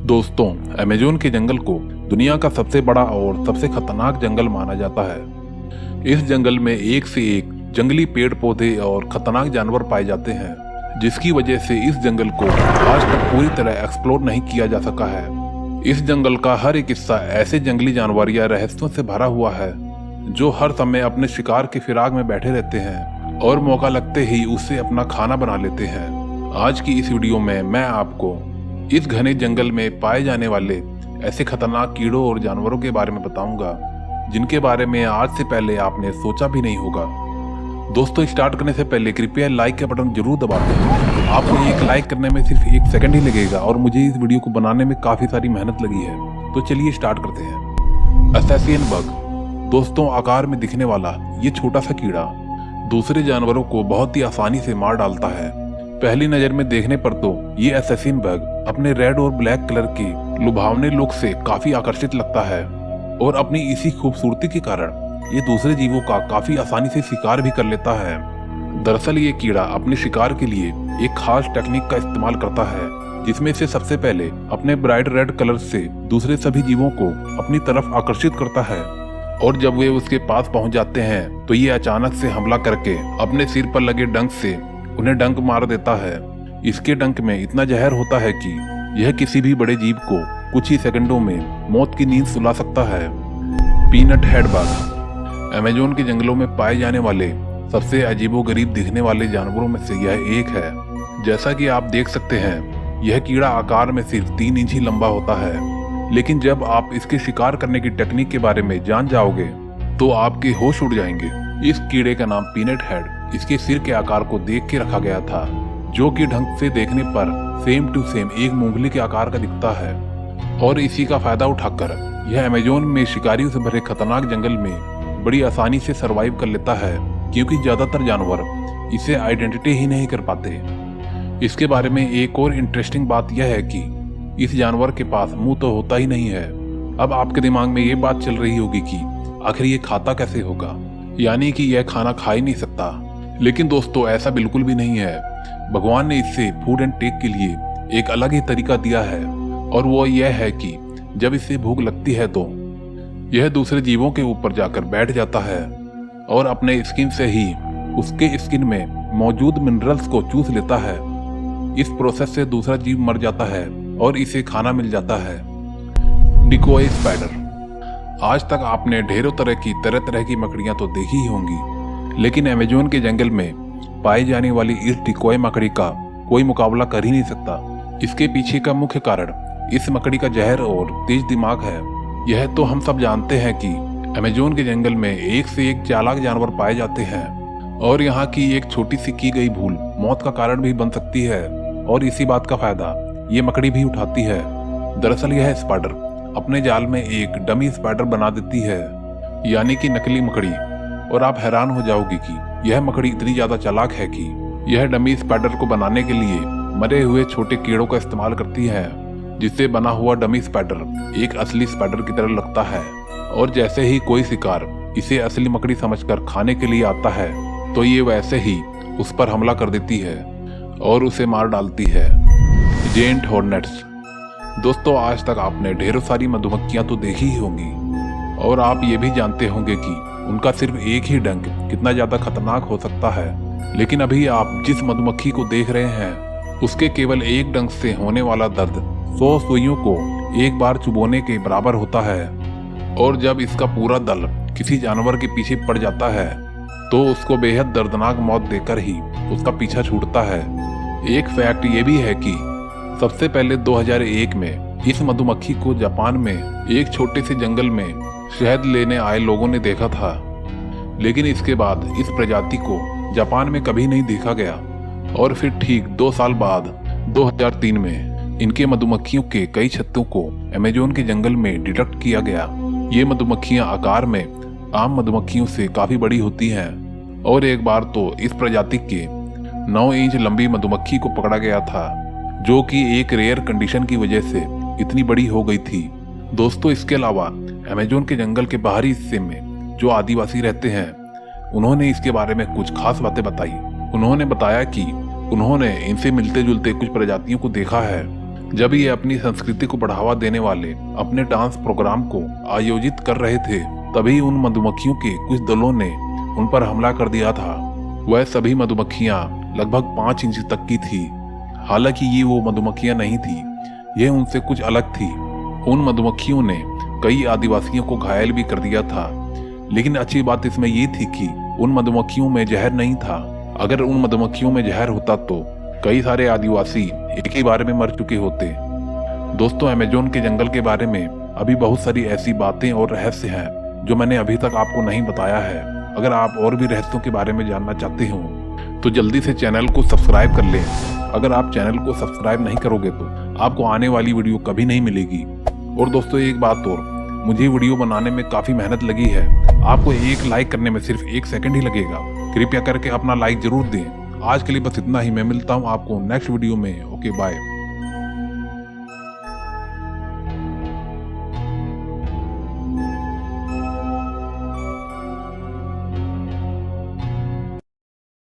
दोस्तों, अमेज़न के जंगल को दुनिया का सबसे बड़ा और सबसे खतरनाक जंगल माना जाता है। इस जंगल में एक से एक जंगली पेड़ पौधे और खतरनाक जानवर पाए जाते हैं, जिसकी वजह से इस जंगल को आज तक पूरी तरह एक्सप्लोर नहीं किया जा सका है। इस जंगल का हर एक हिस्सा ऐसे जंगली जानवर या रहस्यों से भरा हुआ है, जो हर समय अपने शिकार की फिराक में बैठे रहते हैं और मौका लगते ही उससे अपना खाना बना लेते हैं। आज की इस वीडियो में मैं आपको इस घने जंगल में पाए जाने वाले ऐसे खतरनाक कीड़ों और जानवरों के बारे में बताऊंगा, जिनके बारे में आज से पहले आपने सोचा भी नहीं होगा। दोस्तों, स्टार्ट करने से पहले कृपया लाइक का बटन जरूर दबा दें। आपको एक लाइक करने में सिर्फ 1 सेकंड ही लगेगा और मुझे इस वीडियो को बनाने में काफी सारी मेहनत लगी है। तो चलिए स्टार्ट करते हैं। Assassin bug. दोस्तों, आकार में दिखने वाला ये छोटा सा कीड़ा दूसरे जानवरों को बहुत ही आसानी से मार डालता है। पहली नजर में देखने पर तो ये असैसिन बग अपने रेड और ब्लैक कलर के लुभावने लुक से काफी आकर्षित लगता है और अपनी इसी खूबसूरती के कारण ये दूसरे जीवों का काफी आसानी से शिकार भी कर लेता है। दरअसल ये कीड़ा अपने शिकार के लिए एक खास टेक्निक का इस्तेमाल करता है, जिसमें से सबसे पहले अपने ब्राइट रेड कलर से दूसरे सभी जीवों को अपनी तरफ आकर्षित करता है और जब वे उसके पास पहुंच जाते हैं तो ये अचानक से हमला करके अपने सिर पर लगे डंक से उन्हें डंक मार देता है। इसके डंक में इतना जहर होता है कि यह किसी भी बड़े जीव को कुछ ही सेकंडों में मौत की नींद सुला सकता है। Peanut head bug. अमेज़न के जंगलों में पाए जाने वाले सबसे अजीबोगरीब दिखने वाले जानवरों में से यह एक है। जैसा कि आप देख सकते हैं, यह कीड़ा आकार में सिर्फ 3 इंच ही लंबा होता है, लेकिन जब आप इसके शिकार करने की टेक्निक के बारे में जान जाओगे तो आपके होश उड़ जाएंगे। इस कीड़े का नाम पीनट हेड इसके सिर के आकार को देख के रखा गया था, जो कि ढंग से देखने पर सेम टू सेम एक मूंगफली के आकार का दिखता है। और इसी का फायदा उठाकर यह अमेज़न में शिकारियों से भरे खतरनाक जंगल में बड़ी आसानी से सरवाइव कर लेता है, क्योंकि ज्यादातर जानवर इसे आइडेंटिटी ही नहीं कर पाते। इसके बारे में एक और इंटरेस्टिंग बात यह है कि इस जानवर के पास मुंह तो होता ही नहीं है। अब आपके दिमाग में ये बात चल रही होगी कि आखिर ये खाता कैसे होगा, यानी कि यह खाना खा ही नहीं सकता। लेकिन दोस्तों, ऐसा बिल्कुल भी नहीं है। भगवान ने इससे फूड एंड टेक के लिए एक अलग ही तरीका दिया है, और वो यह है कि जब इसे भूख लगती है तो यह दूसरे जीवों के ऊपर जाकर बैठ जाता है और अपने स्किन से ही उसके स्किन में मौजूद मिनरल्स को चूस लेता है। इस प्रोसेस से दूसरा जीव मर जाता है और इसे खाना मिल जाता है। डिकोय स्पाइडर। आज तक आपने ढेरों तरह की मकड़ियां तो देखी ही होंगी, लेकिन अमेज़न के जंगल में पाई जाने वाली इस डिकोय मकड़ी का कोई मुकाबला कर ही नहीं सकता। इसके पीछे का मुख्य कारण इस मकड़ी का जहर और तेज दिमाग है। यह तो हम सब जानते हैं कि अमेज़न के जंगल में एक से एक चालाक जानवर पाए जाते हैं और यहाँ की एक छोटी सी की गई भूल मौत का कारण भी बन सकती है, और इसी बात का फायदा ये मकड़ी भी उठाती है। दरअसल यह स्पाइडर अपने जाल में एक डमी स्पाइडर बना देती है, यानी कि नकली मकड़ी। और आप हैरान हो जाओगे कि यह मकड़ी इतनी ज्यादा चालाक है कि यह डमी स्पाइडर को बनाने के लिए मरे हुए छोटे कीड़ों का इस्तेमाल करती है, जिससे बना हुआ डमी स्पाइडर एक असली स्पाइडर की तरह लगता है। और जैसे ही कोई शिकार इसे असली मकड़ी समझकर खाने के लिए आता है तो ये वैसे ही उस पर हमला कर देती है और उसे मार डालती है। Giant hornets. दोस्तों, आज तक आपने ढेरों सारी मधुमक्खियां तो देखी ही होंगी, और आप ये भी जानते होंगे कि उनका सिर्फ एक ही डंक कितना ज्यादा खतरनाक हो सकता है। लेकिन अभी आप जिस मधुमक्खी को देख रहे हैं, उसके केवल एक डंक से होने वाला दर्द 100 सुइयों को एक बार चुभोने के बराबर होता है। और जब इसका पूरा दल किसी जानवर के पीछे पड़ जाता है तो उसको बेहद दर्दनाक मौत देकर ही उसका पीछा छूटता है। एक फैक्ट ये भी है कि सबसे पहले 2001 में इस मधुमक्खी को जापान में एक छोटे से जंगल में शहद लेने आए लोगों ने देखा था, लेकिन इसके बाद इस प्रजाति को जापान में कभी नहीं देखा गया। और फिर ठीक 2 साल बाद 2003 में इनके मधुमक्खियों के कई छत्तों को अमेज़न के जंगल में डिटेक्ट किया गया। ये मधुमक्खियां आकार में आम मधुमक्खियों से काफी बड़ी होती हैं, और एक बार तो इस प्रजाति के 9 इंच लंबी मधुमक्खी को पकड़ा गया था, जो कि एक रेयर कंडीशन की वजह से इतनी बड़ी हो गई थी। दोस्तों, इसके अलावा अमेज़न के जंगल के बाहरी हिस्से में जो आदिवासी रहते हैं, उन्होंने इसके बारे में कुछ खास बातें बताई। उन्होंने बताया कि उन्होंने इनसे मिलते जुलते कुछ प्रजातियों को देखा है, जब ये अपनी संस्कृति को बढ़ावा देने वाले अपने डांस प्रोग्राम को आयोजित कर रहे थे, तभी उन मधुमक्खियों के कुछ दलों ने उन पर हमला कर दिया था। वह सभी मधुमक्खियां लगभग 5 इंच तक की थी। हालांकि ये वो मधुमक्खियां नहीं थी, यह उनसे कुछ अलग थी। उन मधुमक्खियों ने कई आदिवासियों को घायल भी कर दिया था। लेकिन अच्छी बात इसमें ये थी कि उन मधुमक्खियों में जहर नहीं था। अगर उन मधुमक्खियों में जहर होता तो कई सारे आदिवासी एक ही बार में मर चुके होते। दोस्तों, अमेज़न के जंगल के बारे में अभी बहुत सारी ऐसी बातें और रहस्य हैं जो मैंने अभी तक आपको नहीं बताया है। अगर आप और भी रहस्यों के बारे में जानना चाहते हो तो जल्दी से चैनल को सब्सक्राइब कर लें। अगर आप चैनल को सब्सक्राइब नहीं करोगे तो आपको आने वाली वीडियो कभी नहीं मिलेगी। और दोस्तों, एक बात और, मुझे वीडियो बनाने में काफी मेहनत लगी है। आपको एक लाइक करने में सिर्फ 1 सेकंड ही लगेगा। कृपया करके अपना लाइक जरूर दें। आज के लिए बस इतना ही। मैं मिलता हूँ आपको नेक्स्ट वीडियो में। Okay, bye.